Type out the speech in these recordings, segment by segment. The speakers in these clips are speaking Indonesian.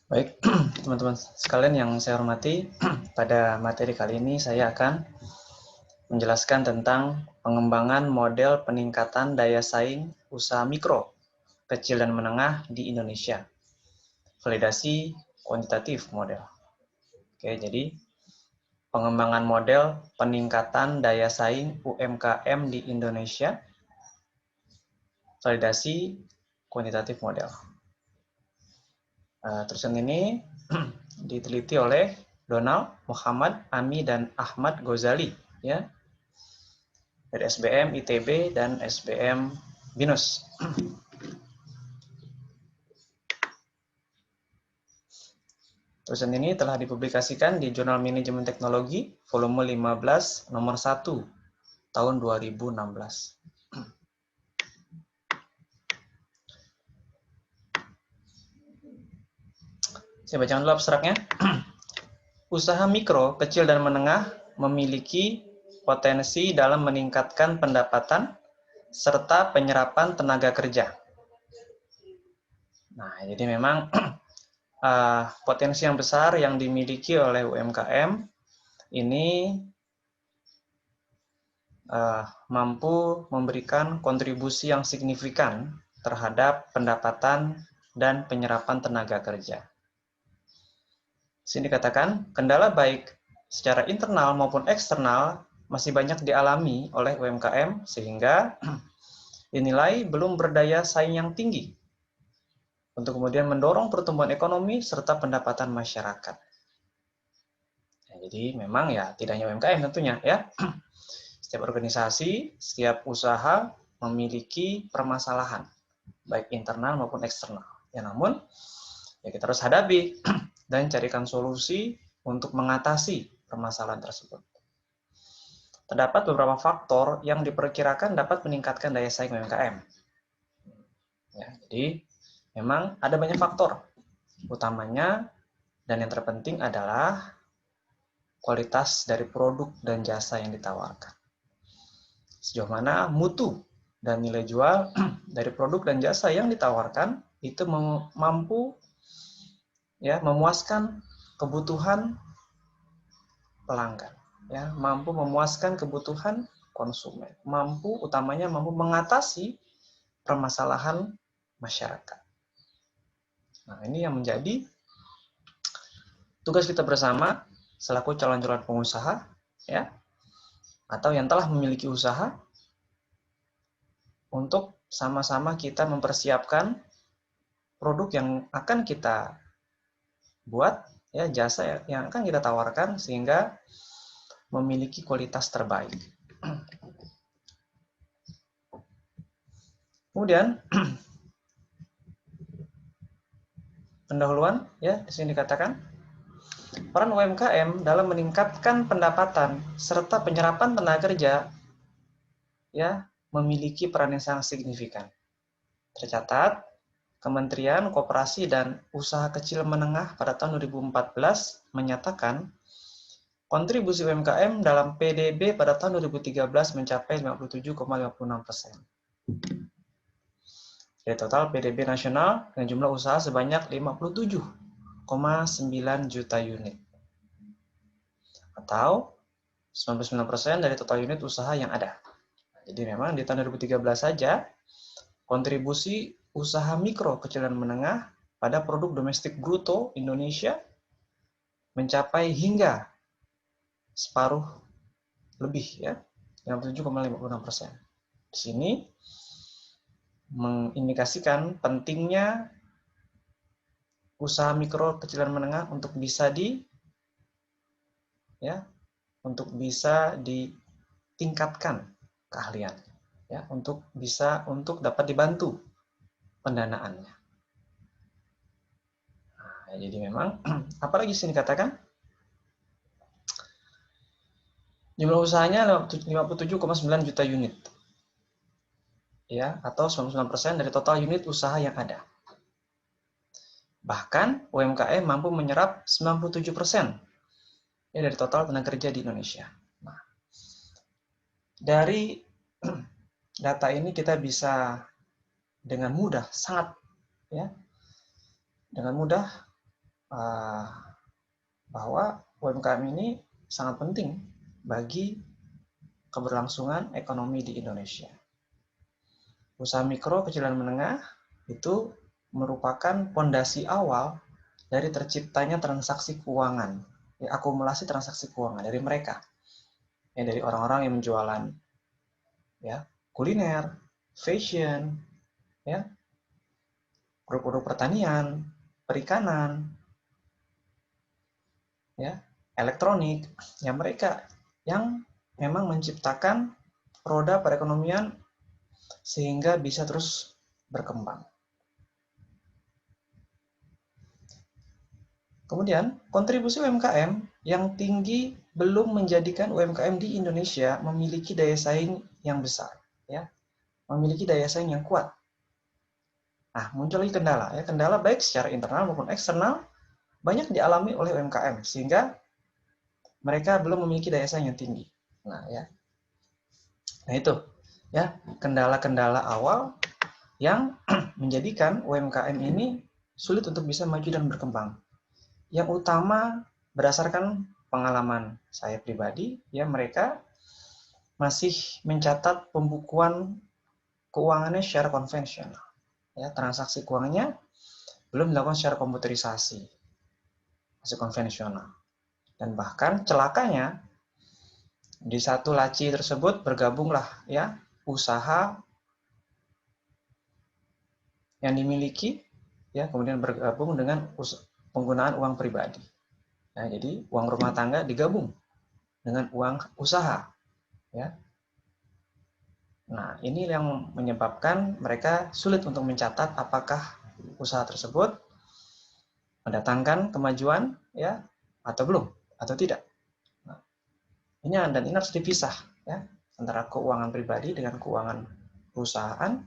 Baik, teman-teman sekalian yang saya hormati, pada materi kali ini saya akan menjelaskan tentang pengembangan model peningkatan daya saing usaha mikro, kecil dan menengah di Indonesia. Validasi kuantitatif model. Oke, jadi pengembangan model peningkatan daya saing UMKM di Indonesia, validasi kuantitatif model. Tulisan ini diteliti oleh Donald, Muhammad, Ami, dan Ahmad Ghazali, ya, dari SBM, ITB, dan SBM BINUS. Tulisan ini telah dipublikasikan di Jurnal Manajemen Teknologi, volume 15, nomor 1, tahun 2016. Saya bacakan dulu abstraknya. Usaha mikro, kecil, dan menengah memiliki potensi dalam meningkatkan pendapatan serta penyerapan tenaga kerja. Nah, jadi memang potensi yang besar yang dimiliki oleh UMKM ini mampu memberikan kontribusi yang signifikan terhadap pendapatan dan penyerapan tenaga kerja. Sini dikatakan, kendala baik secara internal maupun eksternal masih banyak dialami oleh UMKM sehingga dinilai belum berdaya saing yang tinggi untuk kemudian mendorong pertumbuhan ekonomi serta pendapatan masyarakat. Nah, jadi memang ya tidak hanya UMKM tentunya ya. Setiap organisasi, setiap usaha memiliki permasalahan baik internal maupun eksternal. Ya, namun ya kita harus hadapi dan carikan solusi untuk mengatasi permasalahan tersebut. Terdapat beberapa faktor yang diperkirakan dapat meningkatkan daya saing UMKM. Ya, jadi memang ada banyak faktor. Utamanya dan yang terpenting adalah kualitas dari produk dan jasa yang ditawarkan. Sejauh mana mutu dan nilai jual dari produk dan jasa yang ditawarkan itu mampu ya memuaskan kebutuhan pelanggan, ya, mampu memuaskan kebutuhan konsumen, utamanya mampu mengatasi permasalahan masyarakat. Nah, ini yang menjadi tugas kita bersama selaku calon-calon pengusaha, ya, atau yang telah memiliki usaha, untuk sama-sama kita mempersiapkan produk yang akan kita buat, ya, jasa yang akan kita tawarkan sehingga memiliki kualitas terbaik. Kemudian pendahuluan, ya, di sini dikatakan peran UMKM dalam meningkatkan pendapatan serta penyerapan tenaga kerja, ya, memiliki peran yang sangat signifikan. Tercatat Kementerian Koperasi dan Usaha Kecil Menengah pada tahun 2014 menyatakan kontribusi UMKM dalam PDB pada tahun 2013 mencapai 57,56%. Dari total PDB nasional dengan jumlah usaha sebanyak 57,9 juta unit. Atau 99% dari total unit usaha yang ada. Jadi memang di tahun 2013 saja kontribusi usaha mikro, kecil dan menengah pada produk domestik bruto Indonesia mencapai hingga separuh lebih, ya, 57,56%. Di sini mengindikasikan pentingnya usaha mikro, kecil dan menengah untuk bisa ditingkatkan keahlian, ya, untuk dapat dibantu pendanaannya. Nah, jadi memang apalagi sini katakan jumlah usahanya 57,9 juta unit, ya, atau 99% dari total unit usaha yang ada. Bahkan UMKM mampu menyerap 97%, ya, dari total tenaga kerja di Indonesia. Nah, dari data ini kita bisa dengan mudah, dengan mudah bahwa UMKM ini sangat penting bagi keberlangsungan ekonomi di Indonesia. Usaha mikro, kecil, dan menengah itu merupakan pondasi awal dari terciptanya transaksi keuangan, akumulasi transaksi keuangan dari mereka, dari orang-orang yang menjualan kuliner, fashion, produk-produk pertanian, perikanan, elektronik, mereka yang memang menciptakan roda perekonomian sehingga bisa terus berkembang. Kemudian, kontribusi UMKM yang tinggi belum menjadikan UMKM di Indonesia memiliki daya saing yang besar, memiliki daya saing yang kuat. Nah, muncul lagi kendala, kendala baik secara internal maupun eksternal banyak dialami oleh UMKM sehingga mereka belum memiliki daya saing yang tinggi. Nah, itu kendala-kendala awal yang menjadikan UMKM ini sulit untuk bisa maju dan berkembang. Yang utama berdasarkan pengalaman saya pribadi, mereka masih mencatat pembukuan keuangannya secara konvensional. Transaksi keuangannya belum dilakukan secara komputerisasi, masih konvensional. Dan bahkan celakanya di satu laci tersebut bergabunglah usaha yang dimiliki, kemudian bergabung dengan penggunaan uang pribadi. Nah, jadi uang rumah tangga digabung dengan uang usaha. Nah, ini yang menyebabkan mereka sulit untuk mencatat apakah usaha tersebut mendatangkan kemajuan atau belum, atau tidak. Nah, ini harus dipisah antara keuangan pribadi dengan keuangan perusahaan.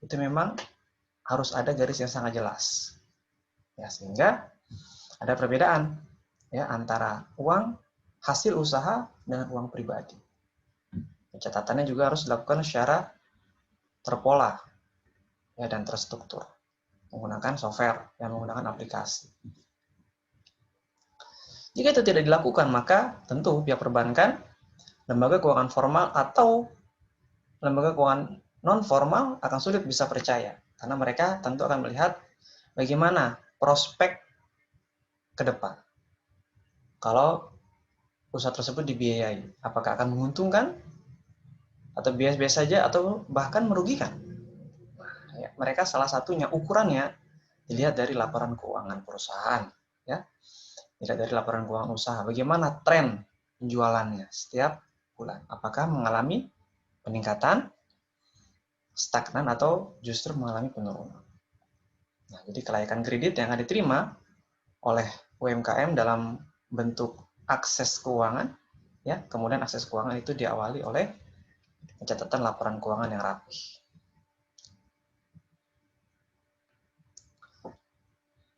Itu memang harus ada garis yang sangat jelas. Sehingga ada perbedaan antara uang hasil usaha dengan uang pribadi. Pencatatannya juga harus dilakukan secara terpola dan terstruktur menggunakan software yang menggunakan aplikasi. Jika itu tidak dilakukan, maka tentu pihak perbankan, lembaga keuangan formal atau lembaga keuangan non formal akan sulit bisa percaya karena mereka tentu akan melihat bagaimana prospek ke depan. Kalau usaha tersebut dibiayai, apakah akan menguntungkan atau biasa-biasa saja atau bahkan merugikan. Mereka salah satunya ukurannya dilihat dari laporan keuangan perusahaan, dilihat dari laporan keuangan usaha. Bagaimana tren penjualannya setiap bulan? Apakah mengalami peningkatan, stagnan, atau justru mengalami penurunan? Nah, jadi kelayakan kredit yang akan diterima oleh UMKM dalam bentuk akses keuangan, kemudian akses keuangan itu diawali oleh pencatatan laporan keuangan yang rapi.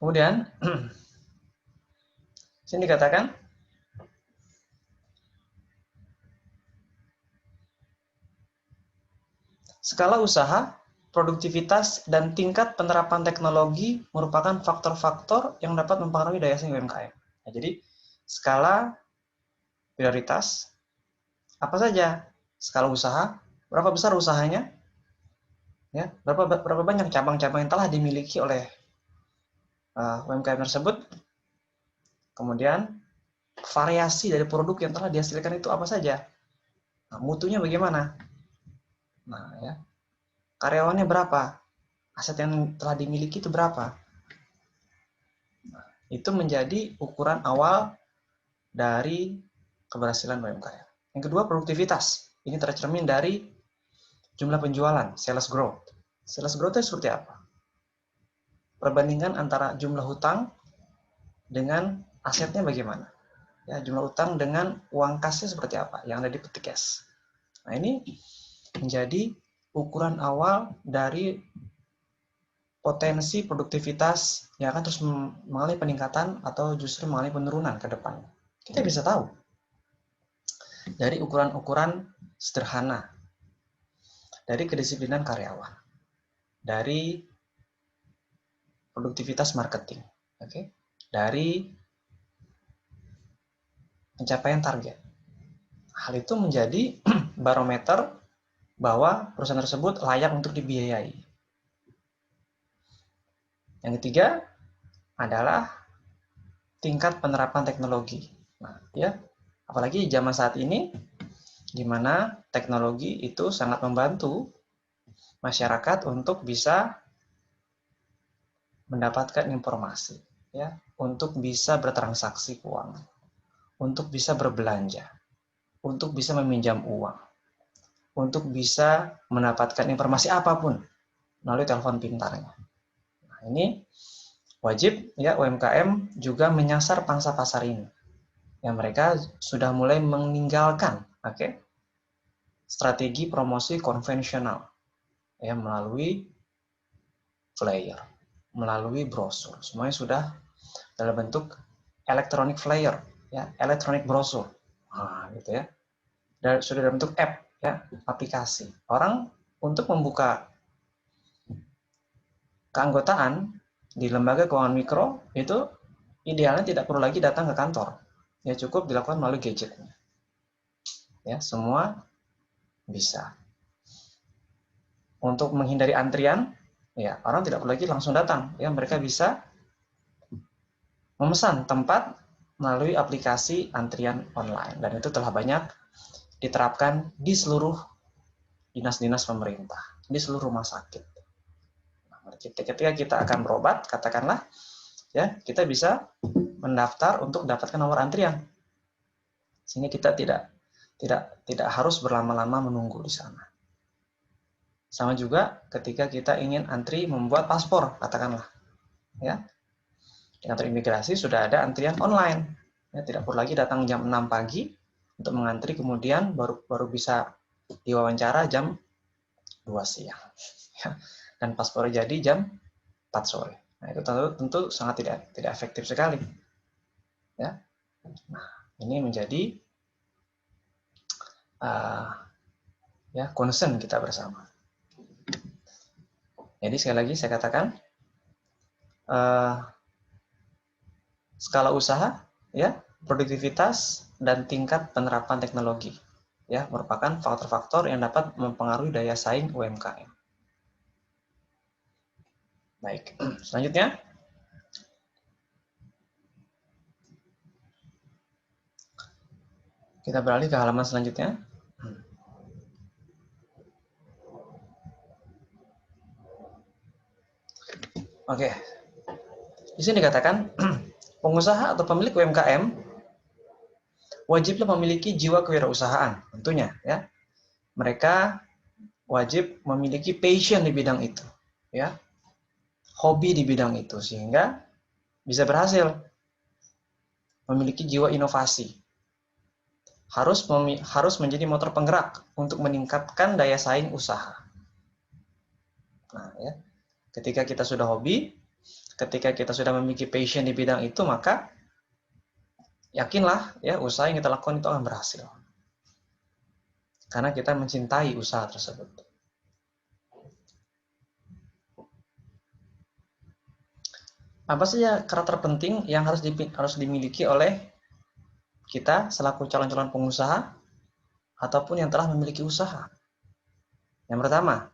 Kemudian, sini dikatakan, skala usaha, produktivitas, dan tingkat penerapan teknologi merupakan faktor-faktor yang dapat mempengaruhi daya saing UMKM. Nah, jadi, skala prioritas, apa saja? Skala usaha, berapa besar usahanya? Berapa banyak cabang-cabang yang telah dimiliki oleh UMKM tersebut? Kemudian, variasi dari produk yang telah dihasilkan itu apa saja? Nah, mutunya bagaimana? Nah, karyawannya berapa? Aset yang telah dimiliki itu berapa? Nah, itu menjadi ukuran awal dari keberhasilan UMKM. Yang kedua, produktivitas. Ini tercermin dari jumlah penjualan, sales growth. Sales growth itu seperti apa? Perbandingan antara jumlah hutang dengan asetnya bagaimana? Jumlah utang dengan uang kasnya seperti apa? Yang ada di peti cash. Nah, ini menjadi ukuran awal dari potensi produktivitas yang akan terus mengalami peningkatan atau justru mengalami penurunan ke depan. Kita bisa tahu dari ukuran-ukuran sederhana, dari kedisiplinan karyawan, dari produktivitas marketing. Oke? dari pencapaian target. Hal itu menjadi barometer bahwa perusahaan tersebut layak untuk dibiayai. Yang ketiga adalah tingkat penerapan teknologi. Nah, ya, apalagi zaman saat ini, di mana teknologi itu sangat membantu masyarakat untuk bisa mendapatkan informasi, ya, untuk bisa bertransaksi keuangan, untuk bisa berbelanja, untuk bisa meminjam uang, untuk bisa mendapatkan informasi apapun melalui telepon pintarnya. Nah, ini wajib ya UMKM juga menyasar pangsa pasar ini. Ya, mereka sudah mulai meninggalkan strategi promosi konvensional ya melalui flyer, melalui brosur. Semuanya sudah dalam bentuk electronic flyer, ya, electronic brosur. Nah, gitu ya. Dan sudah dalam bentuk app, ya, aplikasi. Orang untuk membuka keanggotaan di lembaga keuangan mikro itu idealnya tidak perlu lagi datang ke kantor. Ya, cukup dilakukan melalui gadgetnya. Ya, semua bisa. Untuk menghindari antrian, ya, orang tidak perlu lagi langsung datang. Ya, mereka bisa memesan tempat melalui aplikasi antrian online. Dan itu telah banyak diterapkan di seluruh dinas-dinas pemerintah, di seluruh rumah sakit. Ketika kita akan berobat, katakanlah, ya, kita bisa mendaftar untuk mendapatkan nomor antrian, sehingga kita tidak harus berlama-lama menunggu di sana. Sama juga ketika kita ingin antri membuat paspor, katakanlah, ya, di kantor imigrasi sudah ada antrian online, ya, tidak perlu lagi datang jam 6 pagi untuk mengantri, kemudian baru bisa diwawancara jam 2 siang, ya, dan paspor jadi jam 4 sore. Nah, itu tentu sangat tidak efektif sekali, ya. Nah, ini menjadi ya concern kita bersama. Jadi sekali lagi saya katakan skala usaha, ya, produktivitas dan tingkat penerapan teknologi, ya, merupakan faktor-faktor yang dapat mempengaruhi daya saing UMKM. Baik, selanjutnya kita beralih ke halaman selanjutnya. Oke, di sini dikatakan pengusaha atau pemilik UMKM wajiblah memiliki jiwa kewirausahaan, tentunya, ya. Mereka wajib memiliki passion di bidang itu, ya, hobi di bidang itu, sehingga bisa berhasil memiliki jiwa inovasi. Harus menjadi motor penggerak untuk meningkatkan daya saing usaha. Nah, ya, ketika kita sudah hobi, ketika kita sudah memiliki passion di bidang itu, maka yakinlah, ya, usaha yang kita lakukan itu akan berhasil. Karena kita mencintai usaha tersebut. Apa saja karakter penting yang harus dimiliki oleh kita selaku calon-calon pengusaha ataupun yang telah memiliki usaha? Yang pertama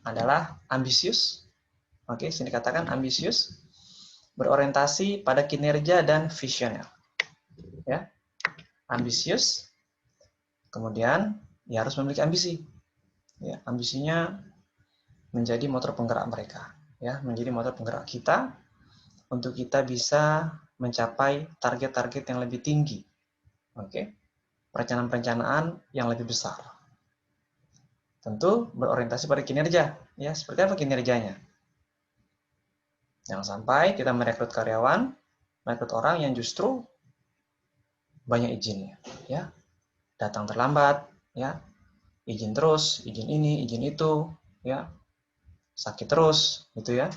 adalah ambisius. Oke, sini dikatakan ambisius, berorientasi pada kinerja dan visioner. Ya, ambisius. Kemudian ya harus memiliki ambisi. Ya, ambisinya menjadi motor penggerak mereka. Ya, menjadi motor penggerak kita untuk kita bisa mencapai target-target yang lebih tinggi. Oke, perencanaan-perencanaan yang lebih besar. Tentu berorientasi pada kinerja. Ya, seperti apa kinerjanya? Jangan sampai kita merekrut karyawan, merekrut orang yang justru banyak izinnya, ya, datang terlambat, ya, izin terus, izin ini, izin itu, ya, sakit terus, gitu ya,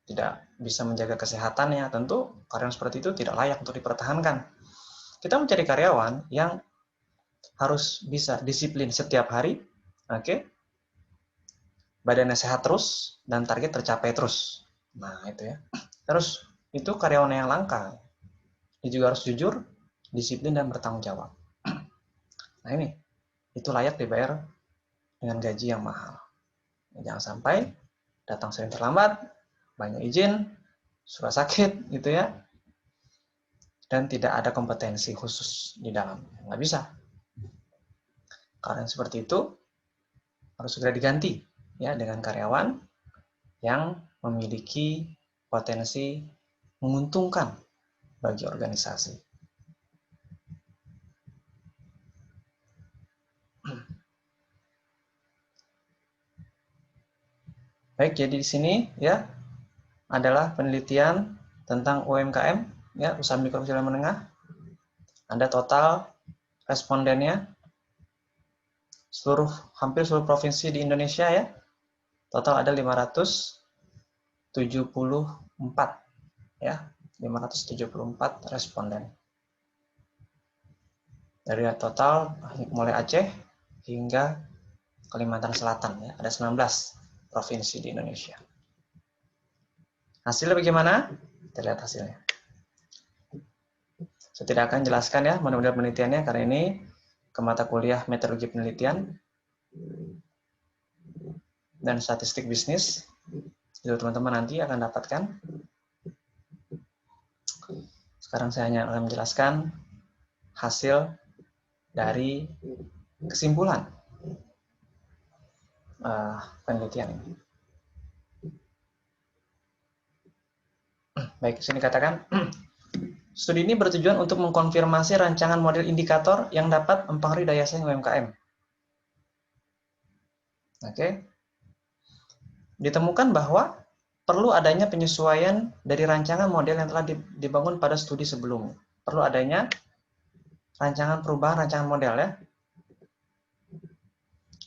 tidak bisa menjaga kesehatannya. Tentu karyawan seperti itu tidak layak untuk dipertahankan. Kita mencari karyawan yang harus bisa disiplin setiap hari, oke, badannya sehat terus dan target tercapai terus. Nah, itu ya. Terus itu karyawan yang langka. Dia juga harus jujur, disiplin, dan bertanggung jawab. Nah ini, itu layak dibayar dengan gaji yang mahal. Jangan sampai datang sering terlambat, banyak izin, surat sakit, gitu ya, dan tidak ada kompetensi khusus di dalam. Nggak bisa. Karena seperti itu harus segera diganti ya dengan karyawan yang memiliki potensi menguntungkan bagi organisasi. Baik, jadi di sini ya adalah penelitian tentang UMKM ya, usaha mikro kecil dan menengah. Ada total respondennya hampir seluruh provinsi di Indonesia ya. Total ada 574 ya, 574 responden. Dari total mulai Aceh hingga Kalimantan Selatan ya, ada 19 provinsi di Indonesia. Hasilnya bagaimana? Kita lihat hasilnya. Saya tidak akan jelaskan ya model-model penelitiannya karena ini ke mata kuliah metodologi penelitian dan statistik bisnis. Itu teman-teman nanti akan dapatkan. Sekarang saya hanya akan menjelaskan hasil dari kesimpulan penelitian ini. Baik, sini katakan studi ini bertujuan untuk mengkonfirmasi rancangan model indikator yang dapat mempengaruhi daya saing UMKM. Oke. Ditemukan bahwa perlu adanya penyesuaian dari rancangan model yang telah dibangun pada studi sebelumnya. Perlu adanya perubahan rancangan model ya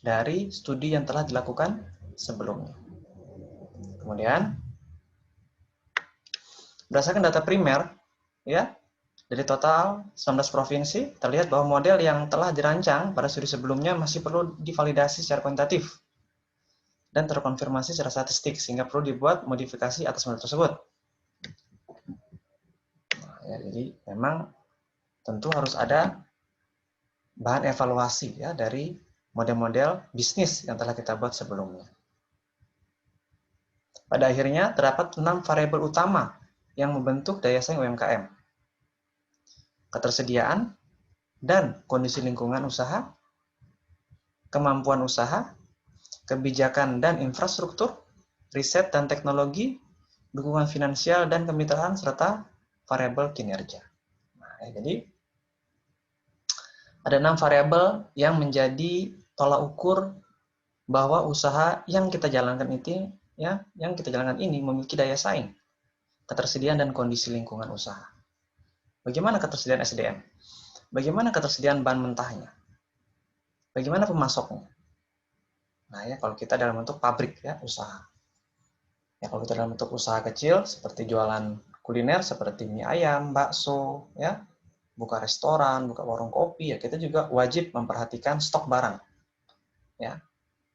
dari studi yang telah dilakukan sebelumnya. Kemudian berdasarkan data primer ya dari total 19 provinsi terlihat bahwa model yang telah dirancang pada studi sebelumnya masih perlu divalidasi secara kuantitatif dan terkonfirmasi secara statistik sehingga perlu dibuat modifikasi atas model tersebut. Nah, ya, jadi memang tentu harus ada bahan evaluasi ya dari model-model bisnis yang telah kita buat sebelumnya. Pada akhirnya terdapat 6 variabel utama yang membentuk daya saing UMKM. Ketersediaan dan kondisi lingkungan usaha, kemampuan usaha, kebijakan dan infrastruktur, riset dan teknologi, dukungan finansial dan kemitraan, serta variabel kinerja. Nah, jadi ada 6 variabel yang menjadi tolak ukur bahwa usaha yang kita jalankan ini memiliki daya saing, ketersediaan dan kondisi lingkungan usaha. Bagaimana ketersediaan SDM? Bagaimana ketersediaan bahan mentahnya? Bagaimana pemasoknya? Nah ya, kalau kita dalam bentuk pabrik ya, usaha. Ya, kalau kita dalam bentuk usaha kecil seperti jualan kuliner seperti mie ayam, bakso, ya, buka restoran, buka warung kopi, ya kita juga wajib memperhatikan stok barang. Ya.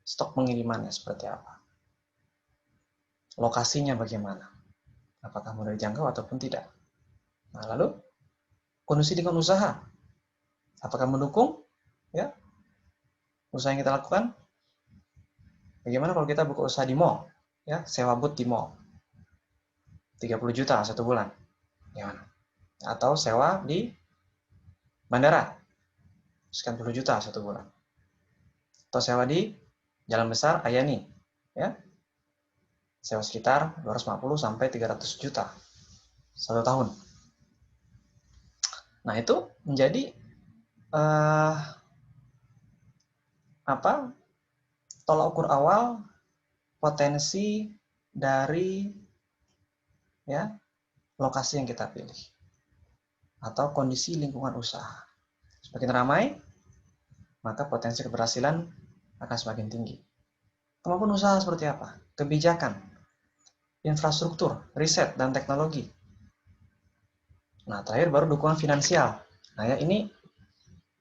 Stok pengirimannya seperti apa? Lokasinya bagaimana? Apakah mudah dijangkau ataupun tidak? Nah, lalu kondisi lingkungan usaha. Apakah mendukung? Ya. Usaha yang kita lakukan? Bagaimana kalau kita buka usaha di mall? Ya, sewa booth di mall. 30 juta satu bulan. Gimana? Atau sewa di bandara. Sekian puluh juta satu bulan. Atau sewa di Jalan Besar Ayani. Ya. Sewa sekitar 250 sampai 300 juta satu tahun. Nah, itu menjadi tolak ukur awal potensi dari ya lokasi yang kita pilih atau kondisi lingkungan usaha. Semakin ramai, maka potensi keberhasilan akan semakin tinggi. Kemampuan usaha seperti apa? Kebijakan, infrastruktur, riset, dan teknologi. Nah, terakhir baru dukungan finansial. Nah, ya ini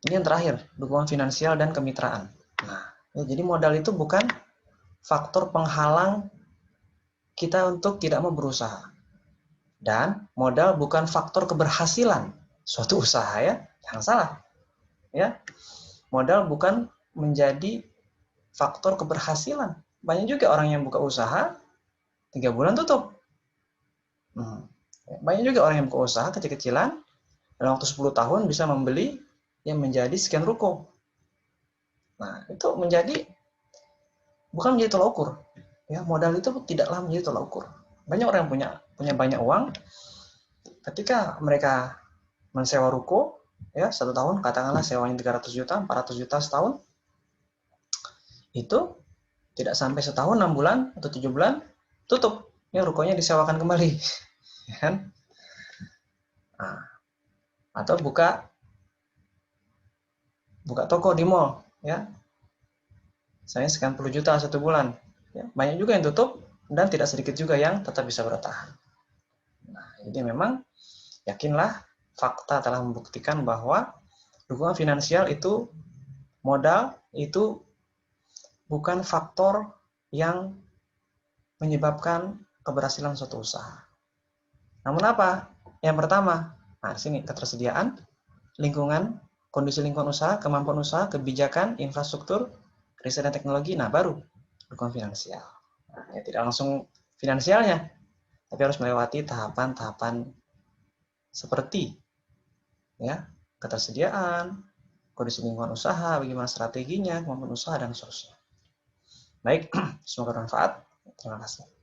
yang terakhir, dukungan finansial dan kemitraan. Nah, ya, jadi modal itu bukan faktor penghalang kita untuk tidak mau berusaha. Dan modal bukan faktor keberhasilan suatu usaha, ya. Jangan salah. Ya. Modal bukan menjadi faktor keberhasilan. Banyak juga orang yang buka usaha 3 bulan tutup. Banyak juga orang yang buka usaha kecil-kecilan dalam waktu 10 tahun bisa membeli yang menjadi sekian ruko. Nah, itu bukan menjadi tolak ukur. Ya, modal itu tidaklah menjadi tolak ukur. Banyak orang yang punya banyak uang, ketika mereka mensewa ruko, ya 1 tahun, katakanlah sewanya 300 juta, 400 juta setahun, itu tidak sampai setahun, 6 bulan atau 7 bulan, tutup. Ya, rukonya disewakan kembali. Ya kan? Nah, atau buka toko di mall, ya. Saya sekian puluh juta 1 bulan. Ya, banyak juga yang tutup dan tidak sedikit juga yang tetap bisa bertahan. Nah, jadi memang yakinlah fakta telah membuktikan bahwa dukungan finansial itu, modal itu bukan faktor yang menyebabkan keberhasilan suatu usaha. Namun apa? Yang pertama, nah di sini ketersediaan, lingkungan, kondisi lingkungan usaha, kemampuan usaha, kebijakan, infrastruktur, riset dan teknologi, nah baru dukungan finansial. Nah, ya tidak langsung finansialnya, tapi harus melewati tahapan-tahapan seperti ya ketersediaan, kondisi lingkungan usaha, bagaimana strateginya, kemampuan usaha, dan seterusnya. Baik, semoga bermanfaat. Terima kasih.